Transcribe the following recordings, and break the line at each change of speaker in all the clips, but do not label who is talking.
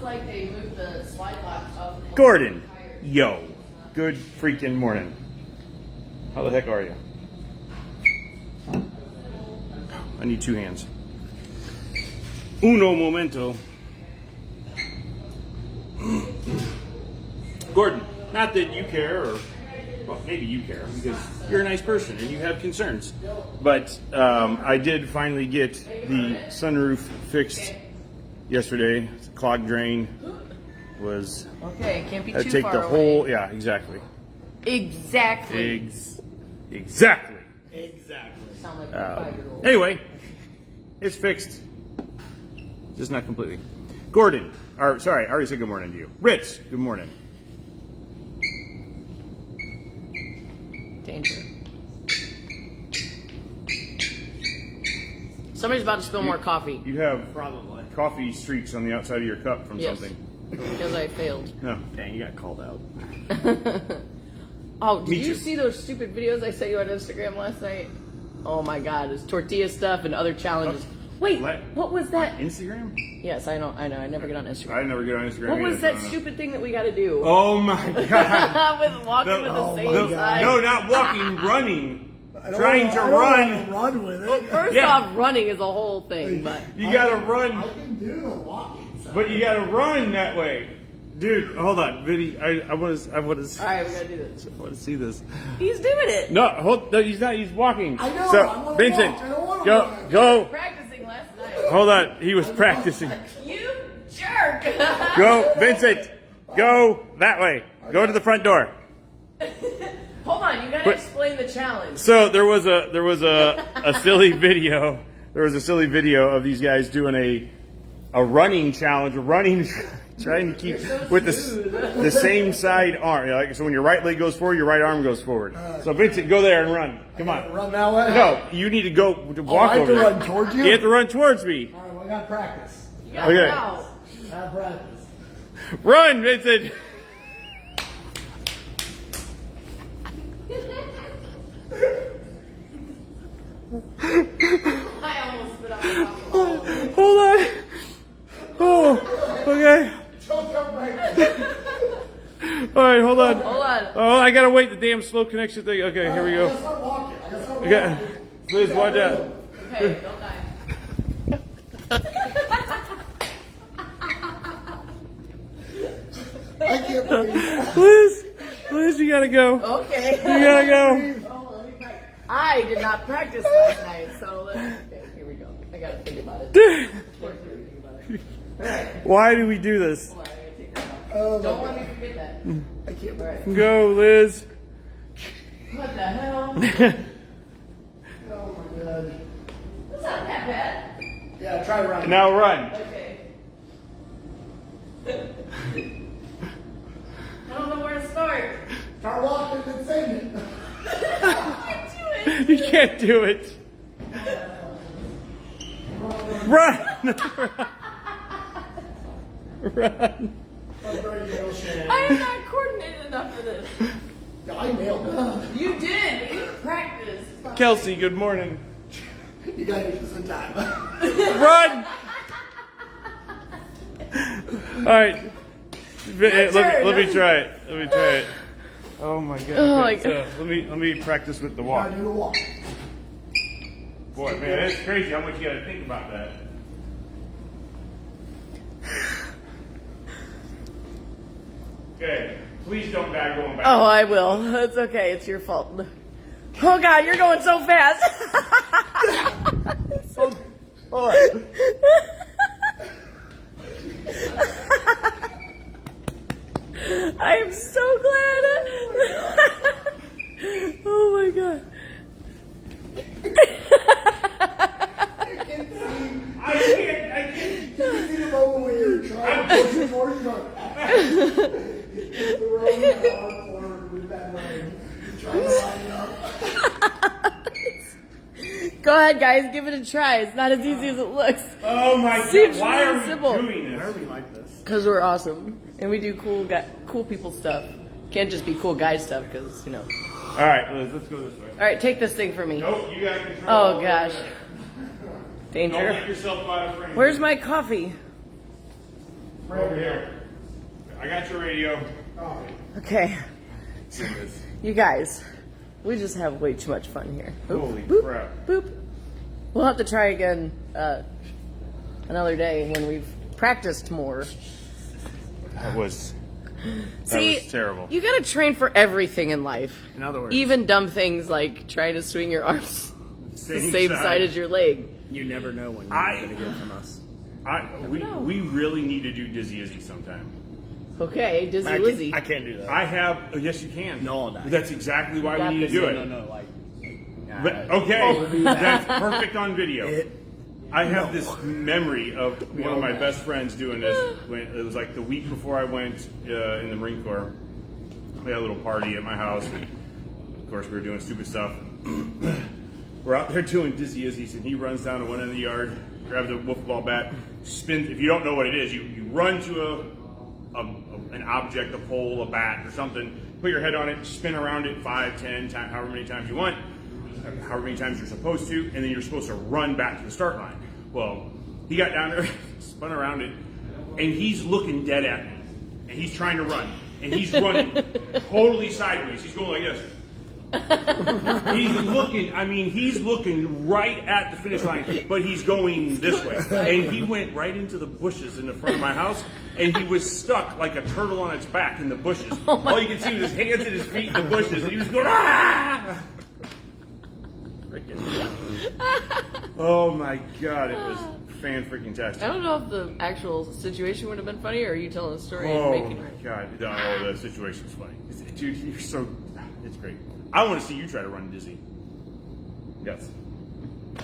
like they moved the slide locks up.
Gordon, yo, good freaking morning. How the heck are you? I need two hands. Uno momento. Gordon, not that you care, or well, maybe you care because you're a nice person and you have concerns. But I did finally get the sunroof fixed yesterday. The clogged drain was.
Okay, can't be too
I'd take
far
the
away.
whole. Yeah, exactly.
Exactly.
Exactly.
Sound like a 5-year-old.
Anyway, it's fixed. Just not completely. Gordon, or sorry, I already said good morning to you. Ritz, good morning.
Danger. Somebody's about to spill more coffee.
You have
Probably.
coffee streaks on the outside of your cup from
Yes.
something.
Because I failed.
No.
Dang, you got called out.
Oh, did
Me
you
too.
see those stupid videos I sent you on Instagram last night? Oh my god, it's tortilla stuff and other challenges. Wait, what was that?
Instagram?
Yes, I know. I never get on Instagram.
I never get on Instagram.
What was
either,
that
so I don't know.
stupid thing that we got to do?
Oh my god.
With walking with the same side.
No, not walking, running.
I don't
Trying
wanna-
to
I don't
run.
wanna run with it.
First
Yeah.
off, running is a whole thing, but
You gotta
I
run,
can do the walking side.
but you gotta run that way. Dude, hold on. Vinny, I want to
all right, we gotta do this.
see this.
He's doing it.
No, no, he's not. He's walking.
I know,
So,
I wanna
Vincent,
walk. I don't wanna
go,
run.
go.
Practicing last night.
Hold on. He was practicing.
You jerk.
Go, Vincent. Go that way. Go to the front door.
Hold on, you gotta
But-
explain the challenge.
So there was a silly video. There was a silly video of these guys doing a running challenge, trying to keep with the same side arm. Like, so when your right leg goes forward, your right arm goes forward. So Vincent, go there and run. Come on.
Run that way?
No, you need to go walk
I have
over
to
there.
run towards you?
You have to run towards me.
All right, well, I got practice.
You gotta
Okay.
go.
I have practice.
Run, Vincent.
I almost spit out the alcohol.
Hold on. Oh, okay.
Don't come back.
All right, hold on.
Hold on.
Oh, I gotta wait the damn slow connection thing. Okay, here we
I
go.
gotta start walking. I gotta start
Okay,
walking.
Liz, watch out.
Okay, don't die.
I can't breathe.
Liz, you gotta go.
Okay.
You gotta go.
I did not practice last night, so okay, here we go. I gotta think about it.
Why do we do this?
Hold on, I gotta take that off.
Oh,
Don't
my
let me forget that.
I can't breathe.
Alright.
Go, Liz.
What the hell?
Oh my god.
That's not that bad.
Yeah, try running.
Now run.
Okay. I don't know where to start.
Start walking and singing.
I can't do it.
You can't do it. Run. Run.
I'm very nail Shannon.
I am not coordinated enough for this.
I nailed it.
You did. You practiced.
Kelsey, good morning.
You gotta do this in time.
Run. All right. Let me try it. Let me try it. Oh my god.
Oh my
Okay, so let me practice with the walk.
Gotta do the walk.
Boy, man, that's crazy how much you gotta think about that. Okay, please don't die going back.
Oh, I will. It's okay. It's your fault. Oh God, you're going so fast.
Hold on.
I'm so glad. Oh my God.
I can't.
You can see the moment when you're trying to push it forward, you're going, it's the wrong arm forward with that leg. You're trying to line it up.
Go ahead, guys. Give it a try. It's not as easy as it looks.
Oh my
Seems
god, why
really
are we
simple.
doing
Why are
this?
we like this?
Because we're awesome. And we do cool people stuff. Can't just be cool guy stuff because, you know.
Alright, Liz, let's go this way.
All right, take this thing for me.
Nope, you gotta control.
Oh gosh.
Don't let
Danger.
yourself out of frame.
Where's my coffee?
Over here. I got your radio.
Okay. You guys, we just have way too much fun here. Boop,
Holy
boop,
crap.
Boop. We'll have to try again another day when we've practiced more.
That was terrible.
You gotta train for everything in life.
In other words,
even dumb things like trying to swing your arms the same side as your leg.
You never know when you're going to get from us.
We really need to do Dizzy Izzy sometime.
Okay, Dizzy Lizzy.
I can't do that.
I have. Oh, yes, you can.
No,
that's exactly why we need to
this.
do it.
No, like...
But okay, that's perfect on video. I have this memory of one of my best friends doing this. When it was like the week before I went in the Marine Corps. We had a little party at my house. And of course, we were doing stupid stuff. We're out there doing Dizzy Izzy's, and he runs down to one end of the yard, grabs a wiffle ball bat, spins. If you don't know what it is, you run to an object, a pole, a bat, or something. Put your head on it, spin around it 5, 10 times, however many times you want. However many times you're supposed to, and then you're supposed to run back to the start line. Well, he got down there, spun around it, and he's looking dead at me. And he's trying to run. And he's running totally sideways. He's going like this. He's looking right at the finish line, but he's going this way. And he went right into the bushes in the front of my house, and he was stuck like a turtle on its back in the bushes. All you could see was his hands and his feet in the bushes, and he was going, ah! Oh my God, it was fan-freaking-tastic.
I don't know if the actual situation would have been funny or you telling the story and
Oh
making
my
it.
God, the situation's funny. Dude, you're so, it's great. I want to see you try to run Dizzy. Yes.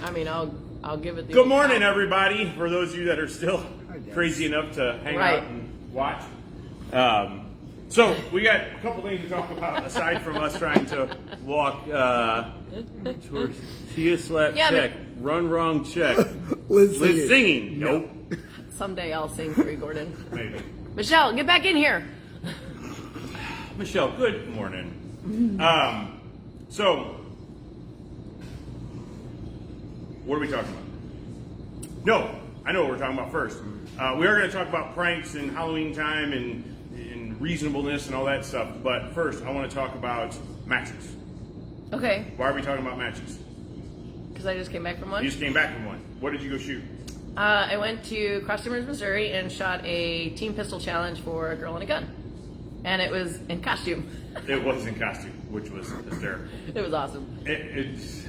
I mean, I'll give it the
Good morning, everybody. For those of you that are still crazy enough to hang
Right.
out and watch. So we got a couple things to talk about aside from us trying to walk towards Tia slap
Yeah,
check, run wrong check,
Liz
Liz singing. Nope.
Someday I'll sing for you, Gordon.
Maybe.
Michelle, get back in here.
Michelle, good morning. So what are we talking about? No, I know what we're talking about first. We are going to talk about pranks and Halloween time and reasonableness and all that stuff. But first, I want to talk about matches.
Okay,
Why are we talking about matches?
because I just came back from one.
You just came back from one. What did you go shoot?
I went to Cross Timbers, Missouri, and shot a team pistol challenge for a girl and a gun, and it was in costume.
It was in costume, which was hysterical.
It was awesome.
It's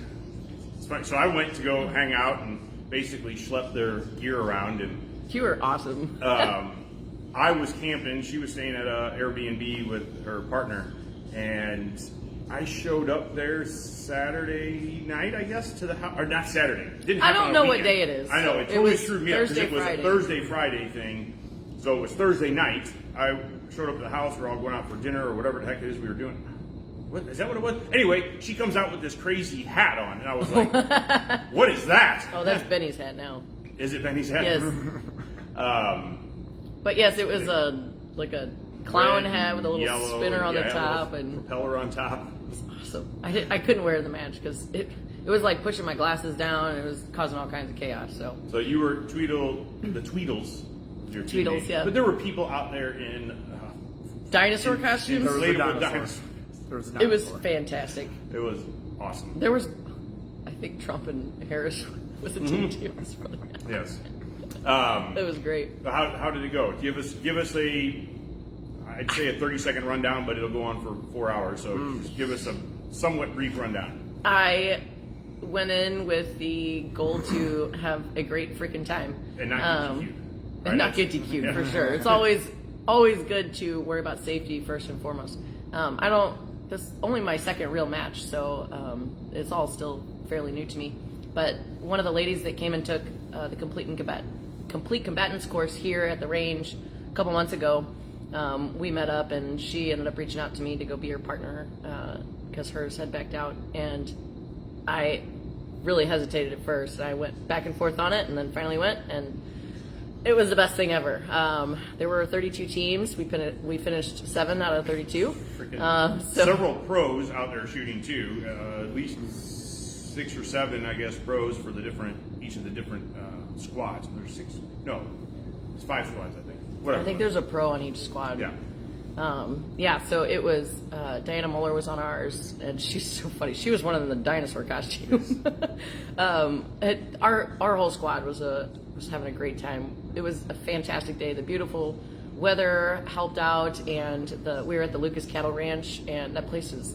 funny. So I went to go hang out and basically schlep their gear around, and
You were awesome.
I was camping. She was staying at a Airbnb with her partner, and I showed up there Saturday night, I guess, to the house. Or not Saturday. Didn't
I
happen
don't
on
know
a
what
weekend.
day it is.
I know, it
It
totally
was
screwed me up because
Thursday,
it was
Friday.
a Thursday-Friday thing. So it was Thursday night. I showed up at the house. We're all going out for dinner or whatever the heck it is we were doing. What, is that what it was? Anyway, she comes out with this crazy hat on, and I was like, what is that?
Oh, that's Benny's hat now.
Is it Benny's hat?
Yes. But yes, it was a clown
Red,
hat with a little
yellow,
spinner on the
yeah,
top,
a
and
propeller on top.
so I couldn't wear the match because it was like pushing my glasses down, and it was causing all kinds of chaos. So
you were the Tweedles. Your team
Tweedles,
name.
yeah.
But there were people out there in
dinosaur costumes.
inflatable
dinosaurs.
dinosaurs.
It was fantastic.
It was awesome.
There was, I think Trump and Harris was the team too. It was really nice.
Yes.
It was great.
How did it go? Give us I'd say a 30-second rundown, but it'll go on for 4 hours. So just give us a somewhat brief rundown.
I went in with the goal to have a great freaking time.
And not get DQ'd. Right?
And not get DQ'd, for sure. It's always good to worry about safety first and foremost. This is only my second real match, so it's all still fairly new to me. But one of the ladies that came and took the complete combatants course here at the range a couple months ago, we met up, and she ended up reaching out to me to go be her partner because hers had backed out, and I really hesitated at first. I went back and forth on it, and then finally went, and it was the best thing ever. There were 32 teams. We finished 7 out of 32.
Several pros out there shooting too. At least 6 or 7, I guess, pros for each of the different squads. There's 6. No, it's 5 squads, I think. whatever.
I think there's a pro on each squad.
Yeah.
So it was Diana Muller was on ours, and she's so funny. She was one of them in the dinosaur costume. Our whole squad was having a great time. It was a fantastic day. The beautiful weather helped out, and we were at the Lucas Cattle Ranch, and that place is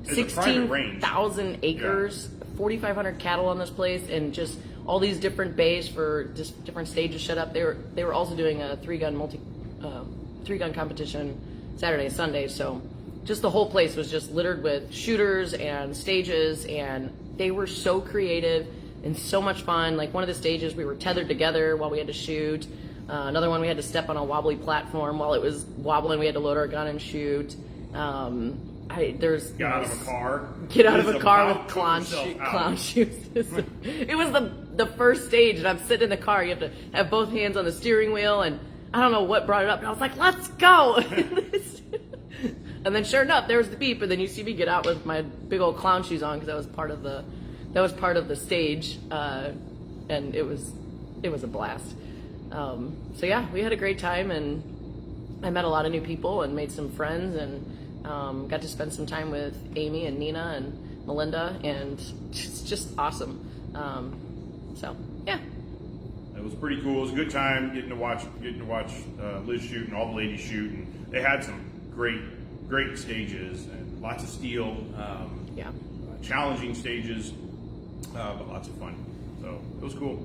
It's a private range.
16,000 acres, 4,500 cattle on this place, and just all these different bays for just different stages set up. They were also doing a three-gun competition Saturday and Sunday, so just the whole place was just littered with shooters and stages, and they were so creative and so much fun. Like one of the stages we were tethered together while we had to shoot. Another one we had to step on a wobbly platform. While it was wobbling, we had to load our gun and shoot.
Get out of a car.
Get out of
It
a
is
car
about
with
to
clown
put yourself out.
shoes. It was the first stage, and I'm sitting in the car. You have to have both hands on the steering wheel, and I don't know what brought it up. And I was like, "Let's go!" And then, sure enough, there was the beep, and then you see me get out with my big old clown shoes on because that was part of the stage, and it was a blast. So yeah, we had a great time, and I met a lot of new people and made some friends, and got to spend some time with Amy and Nina and Melinda, and it's just awesome. So yeah.
It was pretty cool. It was a good time getting to watch Liz shoot and all the ladies shoot, and they had some great stages and lots of steel, challenging stages, but lots of fun. So it was cool.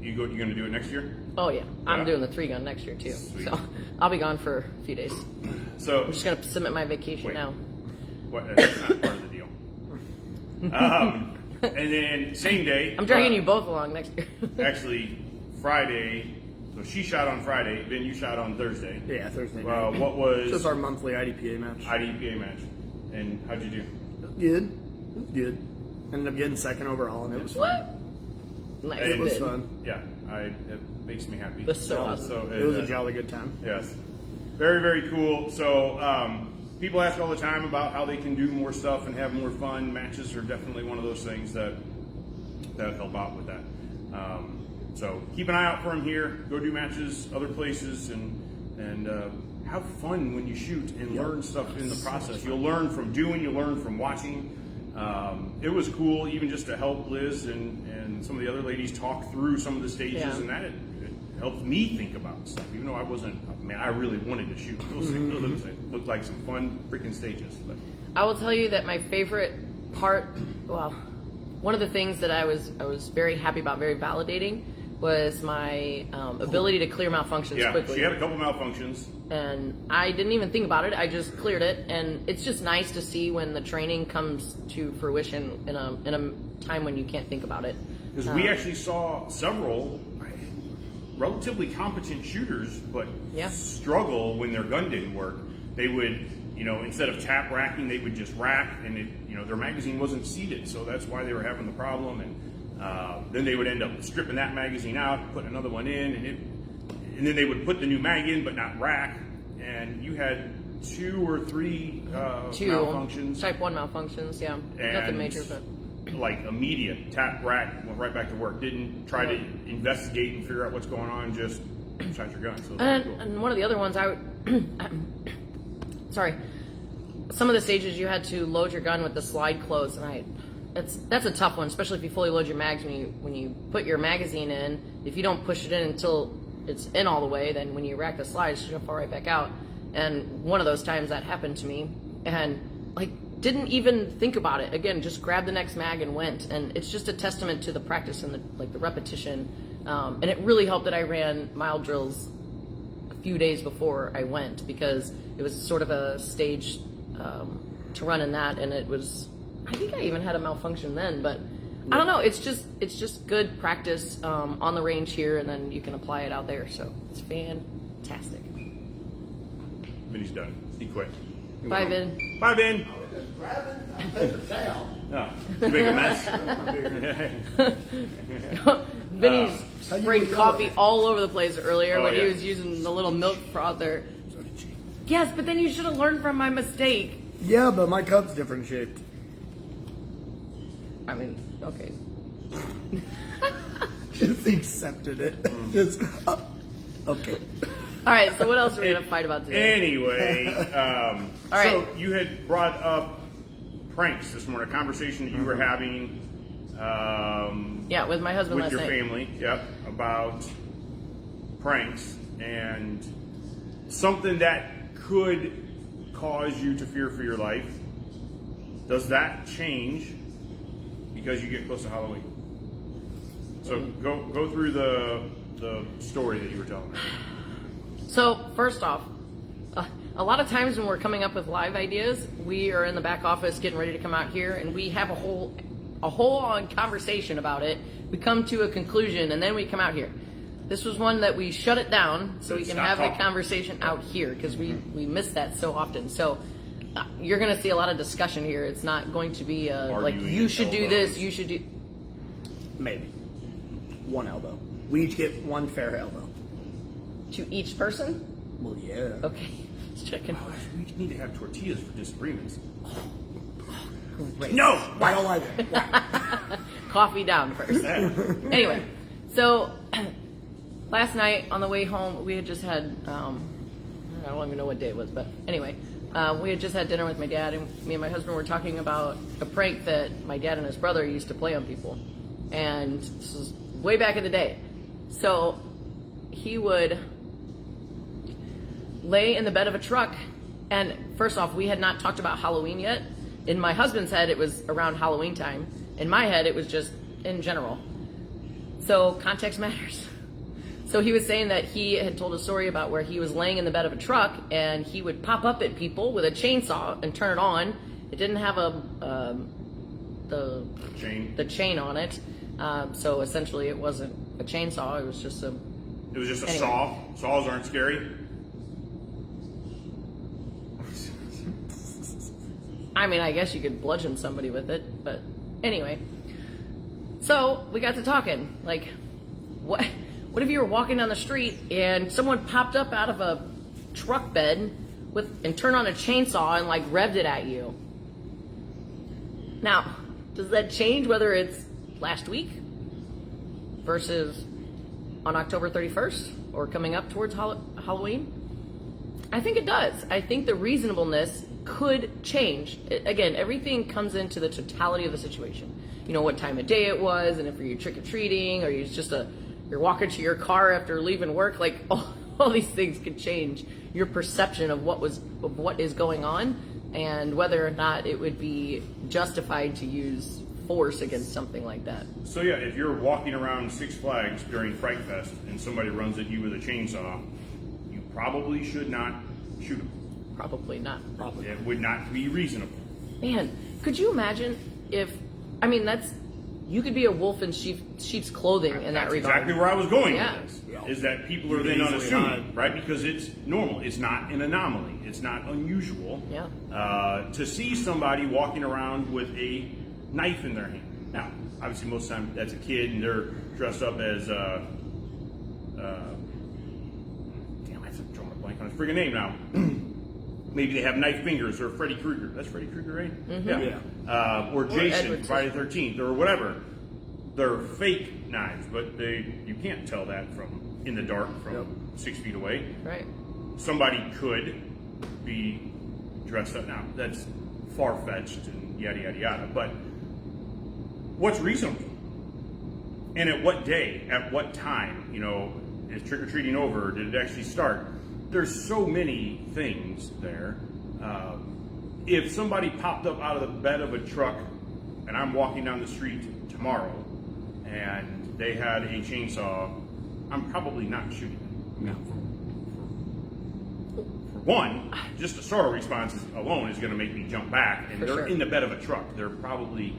You're going to do it next year?
Oh yeah, I'm
Yeah?
doing the 3-gun next year too.
Sweet.
So I'll be gone for a few days.
So
I'm just gonna submit my vacation
Wait.
now.
That's not part of the deal. And then same day.
I'm dragging you both along next year.
Actually, Friday. So she shot on Friday. Then you shot on Thursday.
Yeah, Thursday night.
What was
This was our monthly IDPA match.
IDPA match? And how'd you do?
Good. It was good. Ended up getting second overall, and it was fun.
What? Nice.
It was
Good.
fun.
Yeah, it makes me happy.
That's so awesome.
So
It was a jolly good time.
Yes, very, very cool. So people ask all the time about how they can do more stuff and have more fun. Matches are definitely one of those things that help out with that. So keep an eye out for them here. Go do matches other places, and have fun when you shoot and learn stuff in the process. You'll learn from doing. You'll learn from watching. It was cool even just to help Liz and some of the other ladies talk through some of the stages,
Yeah.
and that it helped me think about stuff. Even though I wasn't, I really wanted to shoot. Those things looked like some fun freaking stages. But
I will tell you that my favorite part, well, one of the things that I was very happy about, very validating, was my ability to clear malfunctions
yeah,
quickly.
she had a couple malfunctions.
And I didn't even think about it. I just cleared it, and it's just nice to see when the training comes to fruition in a time when you can't think about it.
Because we actually saw several relatively competent shooters, but
Yeah.
struggle when their gun didn't work. They would, instead of tap racking, they would just rack, and their magazine wasn't seated, so that's why they were having the problem. And then they would end up stripping that magazine out, putting another one in, and then they would put the new mag in, but not rack. And you had 2 or 3 malfunctions.
Type 1 malfunctions, yeah. Nothing major, but
Like immediate tap rack, went right back to work. Didn't try to investigate and figure out what's going on. Just shot your gun. So it was
and,
cool.
and one of the other ones, sorry, some of the stages you had to load your gun with the slide close, and that's a tough one, especially if you fully load your mags. When you put your magazine in, if you don't push it in until it's in all the way, then when you rack the slides, it's gonna fall right back out. And one of those times that happened to me, and didn't even think about it. Again, just grabbed the next mag and went. And it's just a testament to the practice and the repetition. And it really helped that I ran mild drills a few days before I went, because it was sort of a stage to run in that, and it was, I think I even had a malfunction then, but I don't know. It's just good practice on the range here, and then you can apply it out there. So it's fantastic.
Vinny's done. He quit.
Bye, Vin.
Bye, Vin.
Just grabbing that paper towel.
Oh, you make a mess.
Vinny's sprayed coffee all over the place earlier
Oh,
when
yeah.
he was using the little milk froth there. Yes, but then you should have learned from my mistake.
Yeah, but my cup's different shaped.
I mean, okay.
Just accepted it. Just, Okay.
All right, so what else are we going to fight about today?
Anyway,
All right.
so you had brought up pranks this morning, a conversation that you were having
Yeah, with my husband
with
last
your
night.
family, about pranks and something that could cause you to fear for your life. Does that change because you get close to Halloween? So go through the story that you were telling me.
So first off, a lot of times when we're coming up with live ideas, we are in the back office getting ready to come out here, and we have a whole on conversation about it. We come to a conclusion, and then we come out here. This was one that we shut it down so we can
Stop
have the
talking.
conversation out here because we miss that so often. So you're going to see a lot of discussion here. It's not going to be like
Arguing
you should do this,
elbows.
you should do.
Maybe. One elbow. We each get one fair elbow.
To each person?
Well, yeah.
Okay, just checking.
We need to have tortillas for disagreements.
Great.
No! I don't like it.
Coffee down first. Anyway, so last night on the way home, we had just had, I don't even know what day it was, but anyway, we had just had dinner with my dad, and me and my husband were talking about a prank that my dad and his brother used to play on people. And this was way back in the day. So he would lay in the bed of a truck, and first off, we had not talked about Halloween yet. In my husband's head, it was around Halloween time. In my head, it was just in general. So context matters. So he was saying that he had told a story about where he was laying in the bed of a truck, and he would pop up at people with a chainsaw and turn it on. It didn't have the chain on it. So essentially it wasn't a chainsaw, it was just a...
It was just a
Anyway.
saw. Saws aren't scary.
I mean, I guess you could bludgeon somebody with it, but anyway. So we got to talking. Like, what if you were walking down the street and someone popped up out of a truck bed and turned on a chainsaw and like revved it at you? Now, does that change whether it's last week versus on October 31st or coming up towards Halloween? I think it does. I think the reasonableness could change. Again, everything comes into the totality of the situation. You know, what time of day it was, and if you're trick-or-treating, or you're walking to your car after leaving work. Like, all these things could change your perception of what is going on, and whether or not it would be justified to use force against something like that.
So yeah, if you're walking around Six Flags during Fright Fest and somebody runs at you with a chainsaw, you probably should not shoot them.
Probably not.
It would not be reasonable.
Man, could you imagine if, I mean, you could be a wolf in sheep's clothing in that
That's
regard.
exactly where I was going
Yeah.
with this.
Yeah.
Is that people are
You
then
can easily
unassuming,
hide.
right? Because it's normal. It's not an anomaly. It's not unusual.
Yeah.
To see somebody walking around with a knife in their hand. Now, obviously, most of the time that's a kid and they're dressed up as damn, I have drawn a blank on his freaking name now. Maybe they have knife fingers or Freddy Krueger. That's Freddy Krueger, right?
Mm-hmm.
Yeah. Or Jason,
Edward
Friday the 13th, or whatever. They're fake knives, but you can't tell that from in the dark from 6 feet away.
Right.
Somebody could be dressed up. Now, that's far-fetched and yada, yada, yada. But what's reasonable? And at what day? At what time? You know, is trick-or-treating over? Did it actually start? There's so many things there. If somebody popped up out of the bed of a truck and I'm walking down the street tomorrow and they had a chainsaw, I'm probably not shooting them.
No.
For one, just a startle response alone is going to make me jump back, and
For
they're
sure.
in the bed of a truck. They're probably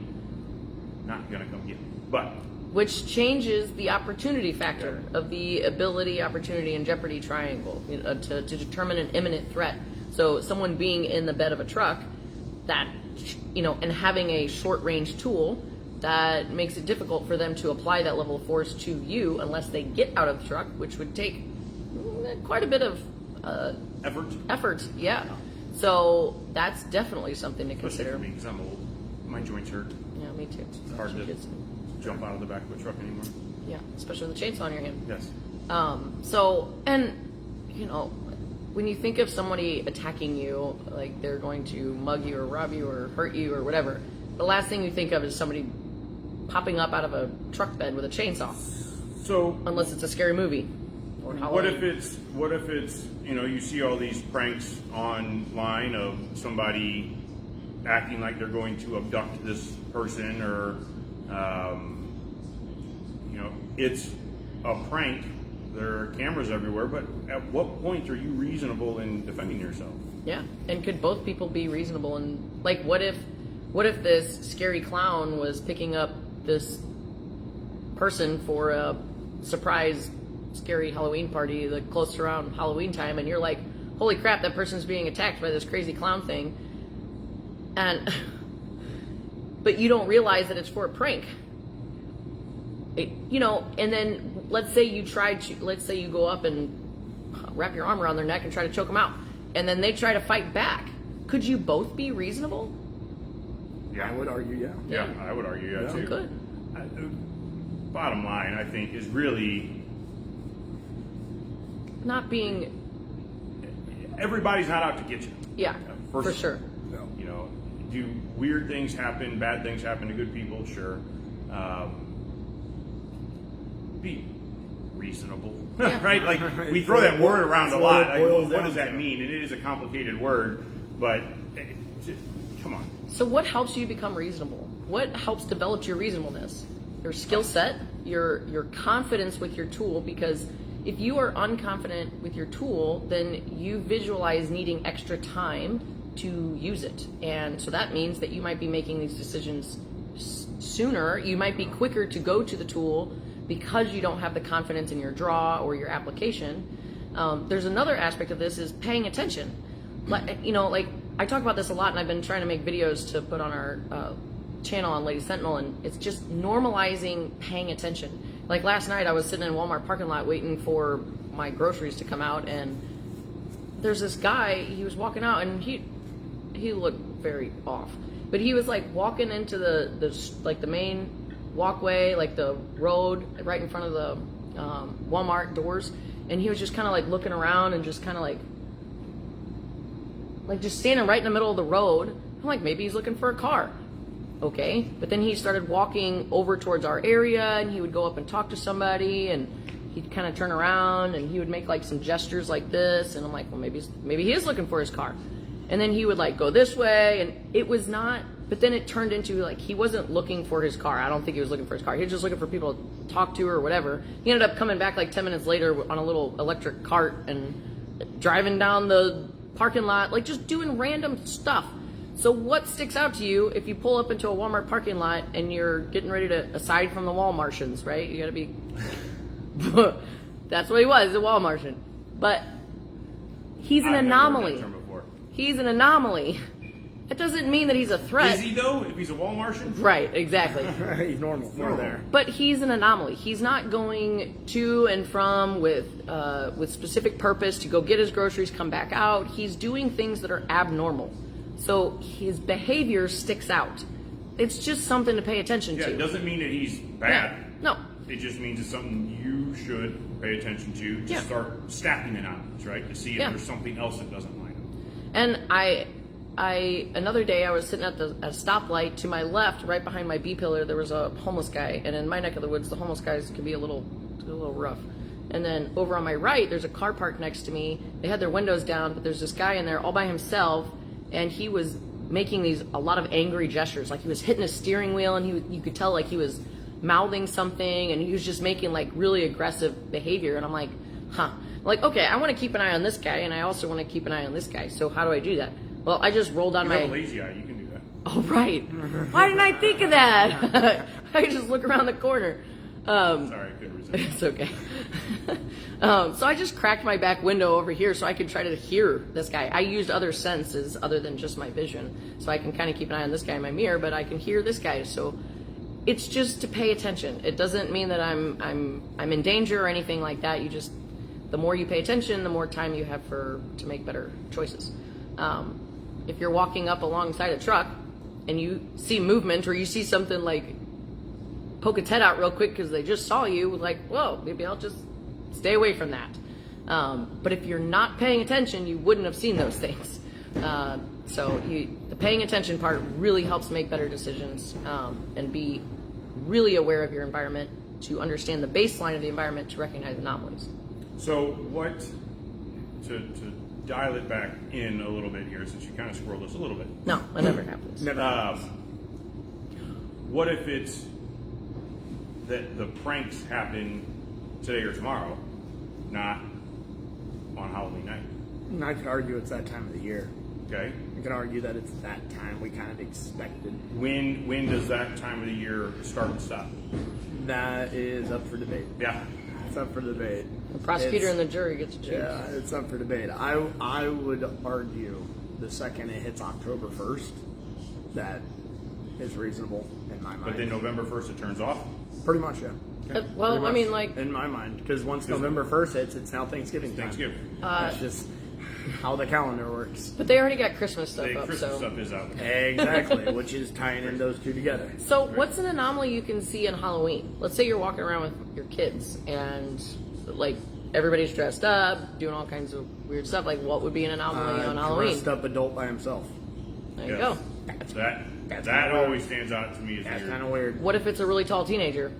not going to come get me. But
Which changes the opportunity factor of the ability, opportunity, and jeopardy triangle, you know, to determine an imminent threat. So someone being in the bed of a truck, that, you know, and having a short-range tool, that makes it difficult for them to apply that level of force to you unless they get out of the truck, which would take quite a bit of effort. Yeah. So that's definitely something to
especially
consider.
for me, because I'm old. My joints hurt.
Yeah, me too.
It's hard to
Kids.
jump out of the back of a truck anymore.
Yeah, especially with a chainsaw in your hand.
Yes.
So, and, you know, when you think of somebody attacking you, like they're going to mug you or rob you or hurt you or whatever, the last thing you think of is somebody popping up out of a truck bed with a chainsaw.
So
Unless it's a scary movie. Or
what
Halloween.
if it's, you know, you see all these pranks online of somebody acting like they're going to abduct this person, or, you know, it's a prank. There are cameras everywhere, but at what point are you reasonable in defending yourself?
Yeah, and could both people be reasonable? And like, what if this scary clown was picking up this person for a surprise scary Halloween party that close around Halloween time, and you're like, holy crap, that person's being attacked by this crazy clown thing, and but you don't realize that it's for a prank. You know, and then let's say you go up and wrap your arm around their neck and try to choke them out, and then they try to fight back. Could you both be reasonable?
Yeah,
I would argue, yeah.
Yeah, I would argue that too.
Good.
Bottom line, I think, is really
Not being,
everybody's not out to get you.
yeah,
First
for
of all,
sure.
No.
You know, do weird things happen, bad things happen to good people? Sure. Be reasonable,
Yeah.
right? Like, we throw that word around a
That's
lot.
what it
Like,
boils
what
down
does that
to.
mean? And it is a complicated word, but come on.
So what helps you become reasonable? What helps develop your reasonableness? Your skill set, your confidence with your tool, because if you are unconfident with your tool, then you visualize needing extra time to use it. And so that means that you might be making these decisions sooner. You might be quicker to go to the tool because you don't have the confidence in your draw or your application. There's another aspect of this is paying attention. You know, like I talk about this a lot, and I've been trying to make videos to put on our channel on Lady Sentinel, and it's just normalizing paying attention. Like last night, I was sitting in a Walmart parking lot waiting for my groceries to come out, and there's this guy. He was walking out, and he looked very off, but he was like walking into the main walkway, like the road right in front of the Walmart doors, and he was just kind of like looking around and just kind of like just standing right in the middle of the road. I'm like, maybe he's looking for a car. Okay, but then he started walking over towards our area, and he would go up and talk to somebody, and he'd kind of turn around, and he would make like some gestures like this, and I'm like, well, maybe he is looking for his car. And then he would like go this way, and it was not, but then it turned into like he wasn't looking for his car. I don't think he was looking for his car. He was just looking for people to talk to or whatever. He ended up coming back like 10 minutes later on a little electric cart and driving down the parking lot, like just doing random stuff. So what sticks out to you if you pull up into a Walmart parking lot and you're getting ready to, aside from the Walmartians, right? You gotta be, that's what he was, a Walmartian. But he's an
I've never heard that
anomaly.
term before.
He's an anomaly. That doesn't mean that he's a threat.
Is he though? If he's a Walmartian?
Right, exactly.
He's normal. We're there.
But he's an anomaly. He's not going to and from with specific purpose to go get his groceries, come back out. He's doing things that are abnormal. So his behavior sticks out. It's just something to pay attention
Yeah,
to.
it doesn't mean that he's bad.
No.
It just means it's something you should pay attention to start stacking anomalies, right? To see if there's something else that doesn't line up.
And another day I was sitting at a stoplight. To my left, right behind my B pillar, there was a homeless guy. And in my neck of the woods, the homeless guys can be a little rough. And then over on my right, there's a car parked next to me. They had their windows down, but there's this guy in there all by himself. And he was making a lot of angry gestures. Like he was hitting his steering wheel, and you could tell like he was mouthing something, and he was just making like really aggressive behavior. And I'm like, like, okay, I want to keep an eye on this guy, and I also want to keep an eye on this guy. So how do I do that? Well, I just rolled on
You
my...
have a lazy eye, you can do that.
Oh, right. Why didn't I think of that? I just look around the corner.
Sorry, I couldn't resist.
It's okay. So I just cracked my back window over here so I could try to hear this guy. I used other senses other than just my vision, so I can kind of keep an eye on this guy in my mirror, but I can hear this guy. So it's just to pay attention. It doesn't mean that I'm in danger or anything like that. You just, the more you pay attention, the more time you have to make better choices. If you're walking up alongside a truck and you see movement, or you see something like poke its head out real quick because they just saw you, like, whoa, maybe I'll just stay away from that. But if you're not paying attention, you wouldn't have seen those things. So the paying attention part really helps make better decisions, and be really aware of your environment, to understand the baseline of the environment, to recognize anomalies.
So to dial it back in a little bit here, since you kind of squirreled us a little bit.
No, that never happens.
What if it's that the pranks happen today or tomorrow, not on Halloween night?
And I could argue it's that time of the year.
Okay.
I could argue that it's that time we kind of expected.
When does that time of the year start and stop?
That is up for debate.
Yeah.
It's up for debate.
The prosecutor and the jury get to choose.
Yeah, it's up for debate. I would argue the second it hits October 1st, that is reasonable in my mind.
But then November 1st it turns off?
Pretty much, yeah.
Well,
Pretty
I mean,
much,
like,
in my mind, because once November 1st hits, it's now Thanksgiving time.
Thanksgiving.
That's just how the calendar works.
but they already got Christmas stuff
The
up,
Christmas
so.
stuff is out.
Exactly, which is tying in those two together.
So, what's an anomaly you can see in Halloween? Let's say you're walking around with your kids and, like, everybody's dressed up, doing all kinds of weird stuff. Like, what would be an anomaly on Halloween?
Dressed up adult by himself.
There you
Yes.
go.
That
kinda
always
weird.
stands out to me as
That's
weird.
kind of weird.
What if it's a really tall teenager?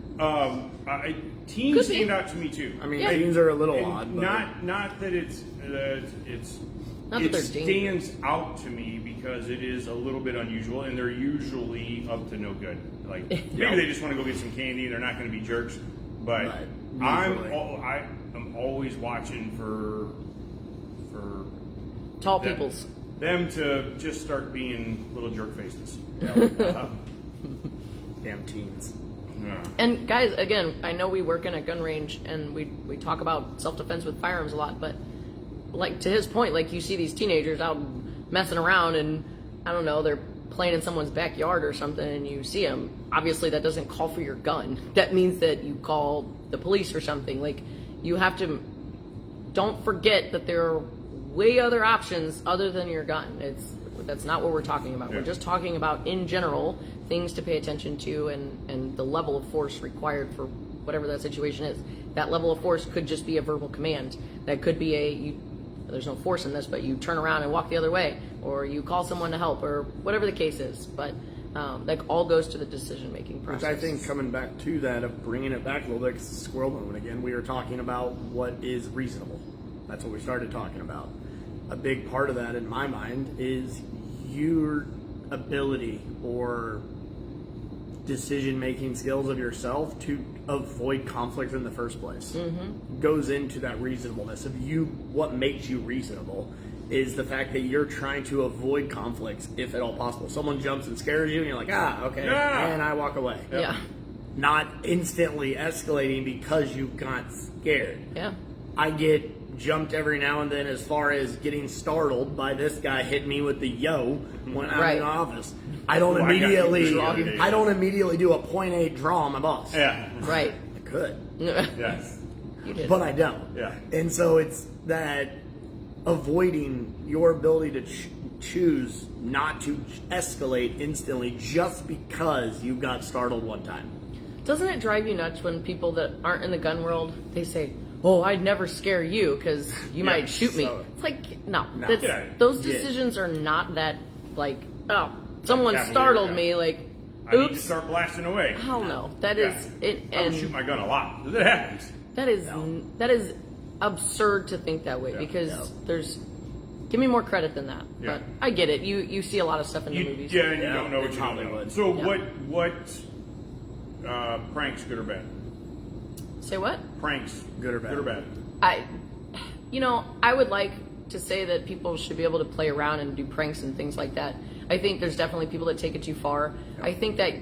Teens
Could be.
stand out to me too.
I mean,
Yeah.
teens are a little
And
odd, but
not that it's
Not that
it
they're
stands out to me because it is a little bit unusual, and they're usually up to no good. Like maybe they just want to go get some candy, and they're not going to be jerks. But
Right. Usually.
I'm always watching for
Tall
them,
peoples.
them to just start being little jerk faces.
damn teens.
Yeah.
And guys, again, I know we work in a gun range and we talk about self-defense with firearms a lot, but like to his point, like you see these teenagers out messing around and I don't know, they're playing in someone's backyard or something and you see them. Obviously that doesn't call for your gun. That means that you call the police or something. Like you have to, don't forget that there are way other options other than your gun. That's not what we're talking about.
Yeah.
We're just talking about in general things to pay attention to and the level of force required for whatever that situation is. That level of force could just be a verbal command. That could be there's no force in this, but you turn around and walk the other way, or you call someone to help, or whatever the case is. But that all goes to the decision-making process.
Which I think coming back to that, of bringing it back a little bit, because squirrel moment again, we were talking about what is reasonable. That's what we started talking about. A big part of that in my mind is your ability or decision-making skills of yourself to avoid conflict in the first place. Goes into that reasonableness of you. What makes you reasonable is the fact that you're trying to avoid conflicts if at all possible. Someone jumps and scares you and you're like, okay,
Yeah.
and I walk away.
Yeah.
Not instantly escalating because you got scared.
Yeah.
I get jumped every now and then as far as getting startled by this guy hitting me with the yo when I'm
Right.
in office. I don't
Oh, I got you.
immediately I don't immediately do a point A draw on my boss.
Yeah.
Right.
I could,
Yes.
You did.
but I don't.
Yeah.
And so it's that avoiding your ability to choose not to escalate instantly just because you got startled one time.
Doesn't it drive you nuts when people that aren't in the gun world, they say, "Oh, I'd never scare you because you might shoot me."
so-
It's like, no,
No.
that's,
Yeah.
those
Yeah.
decisions are not that, like, oh, someone
Cavalier,
startled
yeah.
me, like,
I need to
oops.
start blasting away.
Hell no. That
Yeah.
is it,
I would shoot
and
my gun a lot. That happens.
that is absurd to think that way
Yeah.
because
Yeah.
there's. Give me more credit than that.
Yeah.
But I get it. You see a lot of stuff in the movies.
Yeah, and you
Yeah,
don't know what
in
you don't know.
Hollywood.
So
Yeah.
what pranks, good or bad?
Say what?
Pranks,
Good or bad?
Good or bad?
I would like to say that people should be able to play around and do pranks and things like that. I think there's definitely people that take it too far. I think that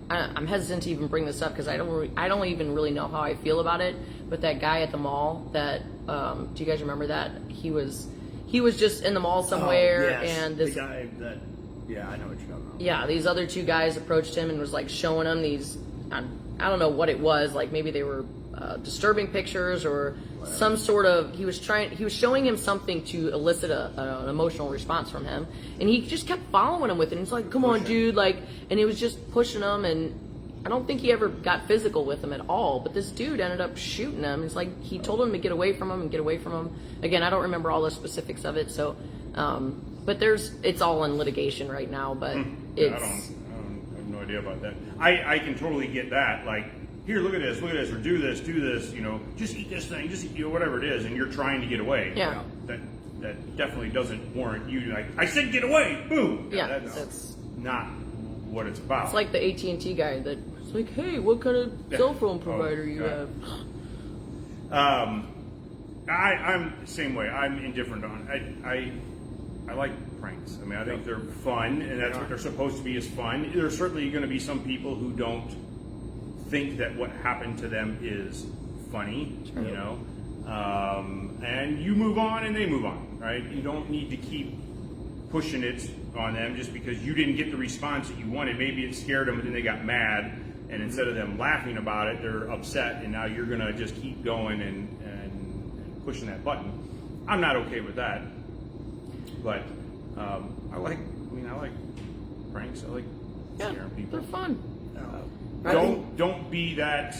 I'm hesitant to even bring this up because I don't even really know how I feel about it. But that guy at the mall, that do you guys remember that? He was just in the mall somewhere,
Oh, yes.
and this
the guy that I know what you're talking about.
yeah, these other two guys approached him and was like showing him these, I don't know what it was, like maybe they were disturbing pictures or some sort of, he was showing him something to elicit an emotional response from him, and he just kept following him with it, and he's like, come on dude, like, and he was just pushing him, and I don't think he ever got physical with him at all, but this dude ended up shooting him. It's like he told him to get away from him and get away from him. Again, I don't remember all the specifics of it, so but it's all in litigation right now, but
I have no idea about that. I can totally get that. Like, here, look at this, or do this, just eat this thing, just eat, whatever it is, and you're trying to get away.
Yeah.
That definitely doesn't warrant you, like, I said get away, boom.
Yeah,
That's not what it's about.
it's like the AT&T guy that's like, hey, what kind of cell phone provider you have?
I'm the same way. I'm indifferent on it. I like pranks. I mean, I think they're fun, and that's what they're supposed to be, is fun. There's certainly going to be some people who don't think that what happened to them is funny, and you move on and they move on, right? You don't need to keep pushing it on them just because you didn't get the response that you wanted. Maybe it scared them and then they got mad, and instead of them laughing about it, they're upset, and now you're going to just keep going and pushing that button. I'm not okay with that. But I like pranks. I like scaring people.
They're fun.
Don't be that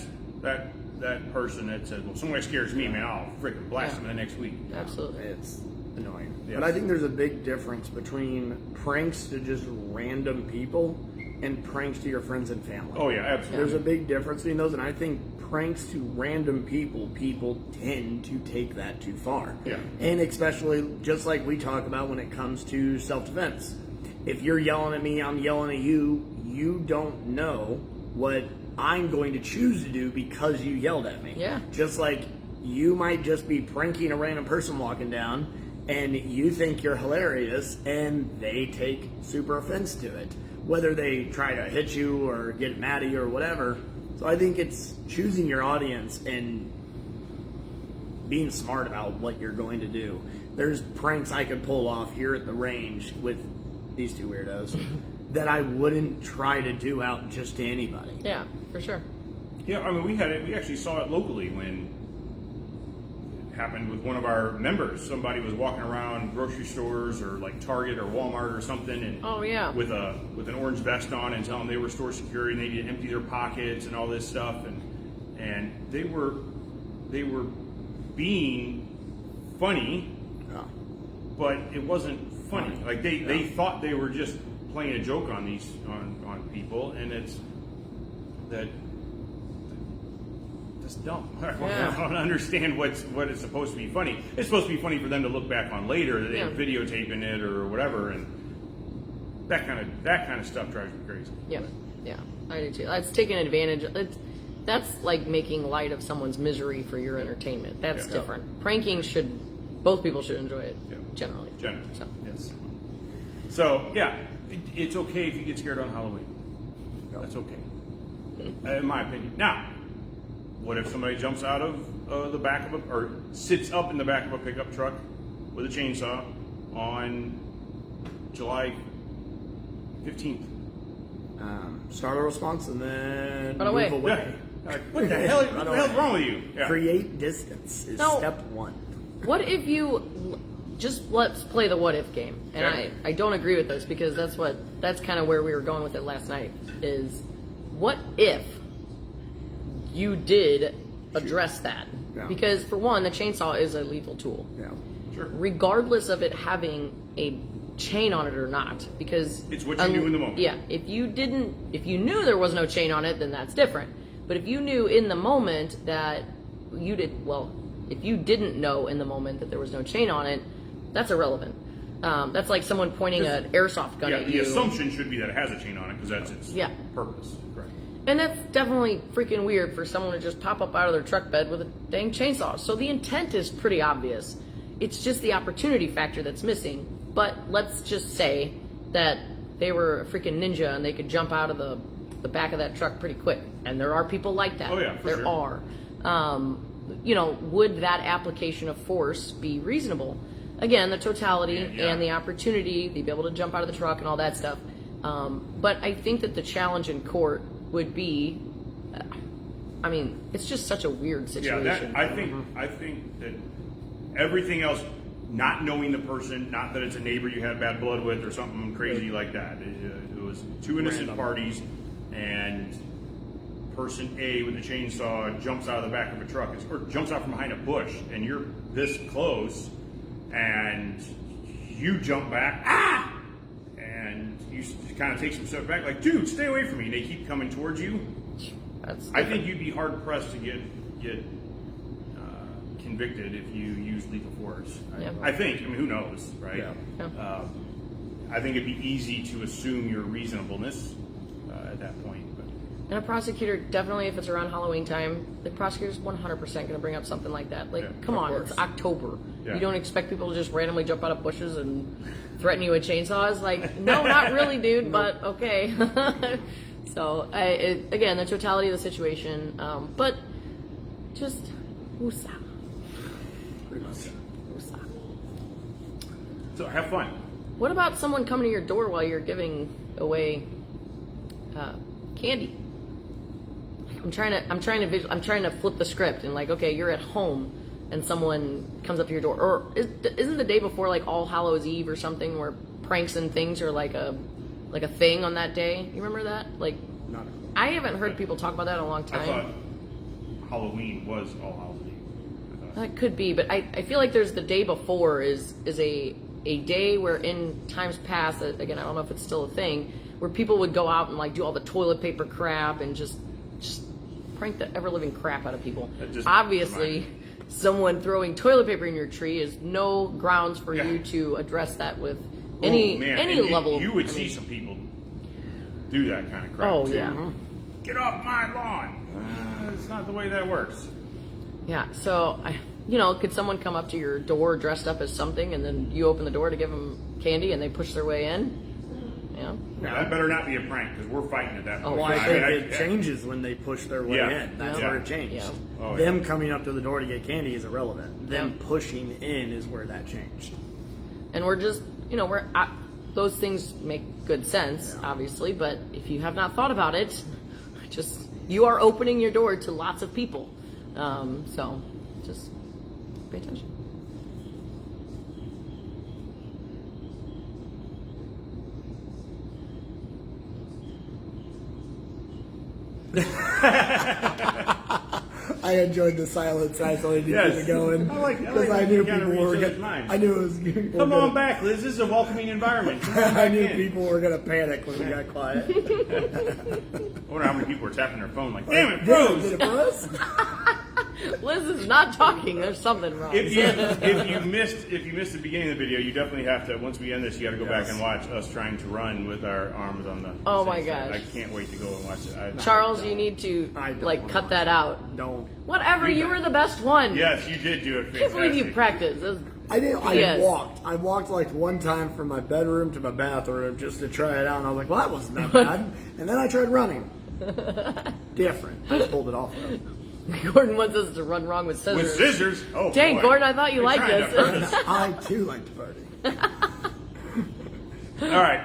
person that says, well, somebody scares me, man, I'll freaking blast them the next week.
Absolutely.
It's annoying.
Yes.
But I think there's a big difference between pranks to just random people and pranks to your friends and family.
Oh yeah, absolutely.
There's a big difference between those, and I think pranks to random people tend to take that too far.
Yeah.
And especially, just like we talk about when it comes to self-defense. If you're yelling at me, I'm yelling at you, you don't know what I'm going to choose to do because you yelled at me.
Yeah.
Just like you might just be pranking a random person walking down, and you think you're hilarious, and they take super offense to it. Whether they try to hit you or get mad at you or whatever. So I think it's choosing your audience and being smart about what you're going to do. There's pranks I could pull off here at the range with these two weirdos that I wouldn't try to do out just to anybody.
Yeah, for sure.
Yeah, I mean, we actually saw it locally when it happened with one of our members. Somebody was walking around grocery stores or like Target or Walmart or something, and with an orange vest on, and telling them they were store security and they needed to empty their pockets and all this stuff, and they were being funny, but it wasn't funny. Like they thought they were just playing a joke on on people, and it's dumb. I don't understand what it's supposed to be funny. It's supposed to be funny for them to look back on later, that they're videotaping it or whatever, and that kind of stuff drives me crazy.
Yeah, I do too. That's taking advantage. That's like making light of someone's misery for your entertainment. That's different. Pranking both people should enjoy it. Generally. So.
Yes. So it's okay if you get scared on Halloween. That's okay, in my opinion. Now, what if somebody jumps out of the back of or sits up in the back of a pickup truck with a chainsaw on July 15th?
Start a response and then
Run
move
away.
away.
What the hell's wrong with you? Yeah.
Create distance is step one.
What if you let's play the what if game? And I don't agree with this because that's kind of where we were going with it last night. Is what if you did address that?
Yeah.
Because for one, the chainsaw is a lethal tool.
Yeah.
Sure.
Regardless of it having a chain on it or not, because
it's what you knew in the moment.
Yeah, if you knew there was no chain on it, then that's different. But if you knew in the moment that if you didn't know in the moment that there was no chain on it, that's irrelevant. That's like someone pointing an airsoft gun at you.
The assumption should be that it has a chain on it because that's its purpose. Correct.
And that's definitely freaking weird for someone to just pop up out of their truck bed with a dang chainsaw. So the intent is pretty obvious. It's just the opportunity factor that's missing. But let's just say that they were a freaking ninja and they could jump out of the back of that truck pretty quick. And there are people like that.
Oh, yeah, for
there
sure.
are. Would that application of force be reasonable? Again, the totality and the opportunity, to be able to jump out of the truck and all that stuff. But I think that the challenge in court would be, it's just such a weird situation.
I think that everything else, not knowing the person, not that it's a neighbor you had bad blood with or something crazy like that. It was two innocent parties, and person A with a chainsaw jumps out of the back of a truck or jumps out from behind a bush, and you're this close, and you jump back, and you kind of take some steps back, like, dude, stay away from me. And they keep coming towards you. I think you'd be hard pressed to get convicted if you use lethal force. I think. I mean, who knows, right?
Yeah.
I think it'd be easy to assume your reasonableness at that point. But.
And a prosecutor, definitely, if it's around Halloween time, the prosecutor's 100% going to bring up something like that. Like, come on, it's October.
Yeah.
You don't expect people to just randomly jump out of bushes and threaten you with chainsaws? Like, no, not really, dude, but okay. So, again, the totality of the situation, but just woosah. Woosah.
So have fun.
What about someone coming to your door while you're giving away candy? I'm trying to flip the script and like, okay, you're at home and someone comes up to your door, or isn't the day before like All Hallows Eve or something where pranks and things are like a thing on that day? You remember that? Like, I haven't heard people talk about that in a long time.
I thought Halloween was All Hallows Eve.
That could be, but I feel like there's the day before is a day where in times past, again, I don't know if it's still a thing, where people would go out and like do all the toilet paper crap and just prank the ever living crap out of people. Obviously, someone throwing toilet paper in your tree is no grounds for you to address that with any level.
You would see some people do that kind of crap.
Oh
too.
yeah.
Get off my lawn. It's not the way that works.
Yeah. So could someone come up to your door dressed up as something, and then you open the door to give them candy, and they push their way in? Yeah.
Now, that better not be a prank, because we're fighting at that point.
Well, I think it changes when they push their way in. That's where it changed.
Yeah.
Oh,
Them coming up to the door to get candy is irrelevant. Them pushing in is where that changed.
And we're just, those things make good sense, obviously, but if you have not thought about it, you are opening your door to lots of people. So just pay attention.
I enjoyed the silence. I thought you keep it going. Because I knew people were going. I knew it was.
Come on back, Liz. This is a welcoming environment.
I knew people were going to panic when we got quiet.
I wonder how many people were tapping their phone like, damn it, froze.
Did it froze?
Liz is not talking. There's something wrong.
If you missed the beginning of the video, you definitely have to. Once we end this, you got to go back and watch us trying to run with our arms on the.
Oh my gosh!
I can't wait to go and watch it.
Charles, you need to cut that out.
Don't.
Whatever. You were the best one.
Yes, you did do it.
I can't believe you practiced.
I did. I walked like one time from my bedroom to my bathroom just to try it out, and I was like, "Well, that wasn't that bad." And then I tried running. Different. I just pulled it off.
Gordon wants us to run wrong with scissors.
With scissors? Oh,
dang,
boy.
Gordon, I thought you liked this.
I too like to party.
All right.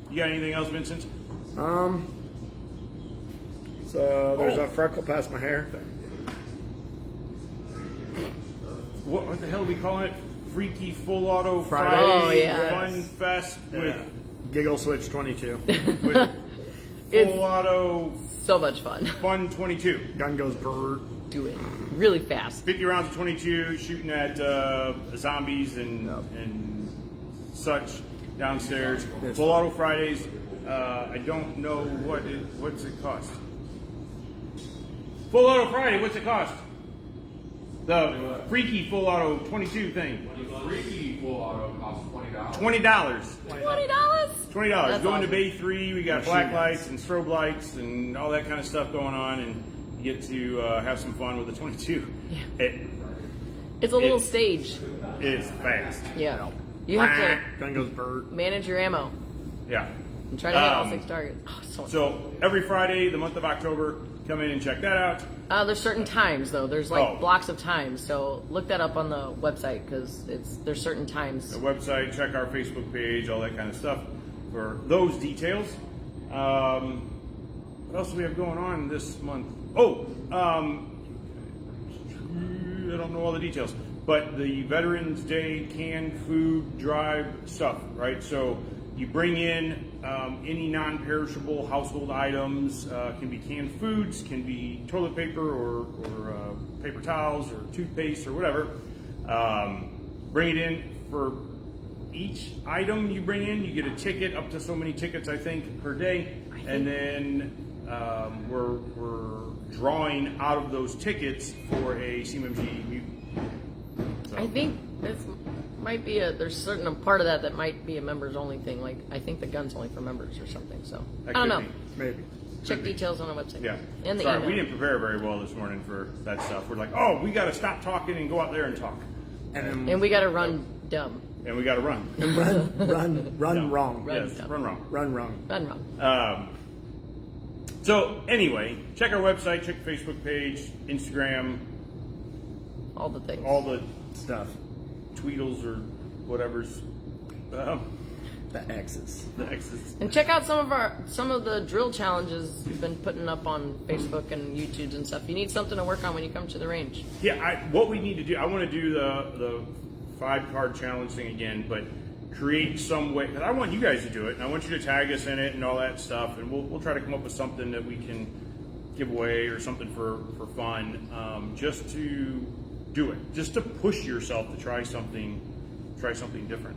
You got anything else, Vincent?
So there's a freckle past my hair.
What the hell are we calling it? Freaky Full Auto
Friday.
Friday
Oh, yeah.
Fun Fest with
Giggle Switch 22.
Full Auto
So much fun.
Fun 22.
Gun goes brrr.
Do it really fast.
50 rounds of 22, shooting at zombies and such downstairs. Full Auto Fridays. I don't know what's it cost. Full Auto Friday, what's it cost? The Freaky Full Auto 22 thing.
Freaky Full Auto costs $20.
$20.
$20?
$20. Going to
awesome.
Bay 3, we got black lights and strobe lights and all that kind of stuff going on, and you get to have some fun with the 22.
Yeah. It's a little
It's-
stage.
It's fast.
Yeah. You have to
Gun goes brrr.
manage your ammo
Yeah.
and try to hit all 6 targets. Oh, so much
So every Friday, the month of October, come in and check that out.
there's certain times though. There's like
Oh.
blocks of times. So look that up on the website because there's certain times.
The website, check our Facebook page, all that kind of stuff for those details. What else do we have going on this month? Oh, I don't know all the details, but the Veterans Day canned food drive stuff, right? So You bring in any non-perishable household items. Can be canned foods, can be toilet paper or paper towels or toothpaste or whatever. Bring it in. For each item you bring in, you get a ticket, up to so many tickets, I think, per day. And then we're drawing out of those tickets for a CMMG mutant. So.
I think this might be there's certain part of that might be a members only thing. Like I think the gun's only for members or something. So
That
I don't
could
know.
be.
Maybe.
Check details on the website.
Yeah.
And the
Sorry,
email.
we didn't prepare very well this morning for that stuff. We're like, oh, we got to stop talking and go out there and talk.
And we got to run dumb.
And we got to run.
Run wrong.
Run
Yes,
dumb.
run wrong.
Run wrong.
Run wrong.
So anyway, check our website, check the Facebook page, Instagram,
All the things.
all the
Stuff.
Tweedles or whatever's.
The X's.
The X's.
And check out some of the drill challenges we've been putting up on Facebook and YouTube and stuff. You need something to work on when you come to the range.
Yeah, what we need to do, I want to do the 5-card challenge thing again, but create some way, because I want you guys to do it, and I want you to tag us in it and all that stuff, and we'll try to come up with something that we can give away or something for fun, just to do it, just to push yourself to try something different.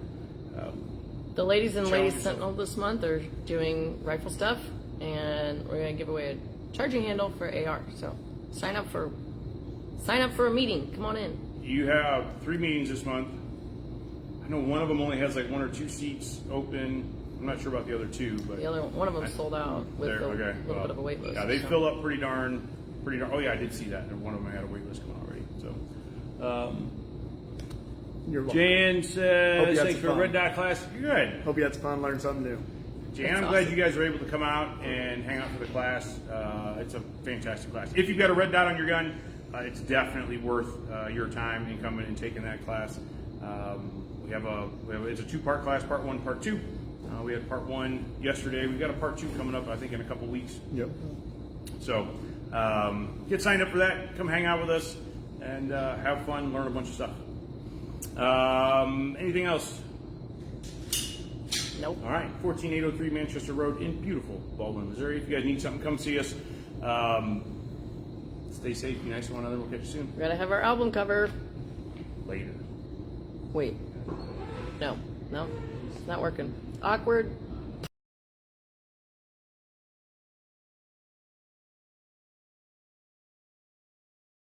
The ladies and
Challenge
ladies
yourself.
Sentinel this month are doing rifle stuff, and we're going to give away a charging handle for AR. So sign up for a meeting. Come on in.
You have 3 meetings this month. I know one of them only has like 1 or 2 seats open. I'm not sure about the other 2, but
The other one of them sold out with
there,
a
okay.
little bit of a wait list.
Yeah, they
so.
fill up pretty darn. Oh yeah, I did see that. And one of them had a wait list going already. So,
You're welcome.
Jan
Hope
says,
you had
"Thanks
some
for the
fun.
red dot class. You're good."
Hope you had some fun, learned something new.
Jan,
That's
I'm glad
awesome.
you guys were able to come out and hang out for the class. It's a fantastic class. If you've got a red dot on your gun, it's definitely worth your time in coming and taking that class. It's a 2-part class, part 1, part 2. We had part 1 yesterday. We've got a part 2 coming up, I think, in a couple weeks.
Yep.
So get signed up for that. Come hang out with us and have fun, learn a bunch of stuff. Anything else?
Nope.
All right, 14803 Manchester Road in beautiful Baldwin, Missouri. If you guys need something, come see us. Stay safe, be nice to one another. We'll catch you soon.
We're going to have our album cover.
Later.
Wait. No, it's not working. Awkward.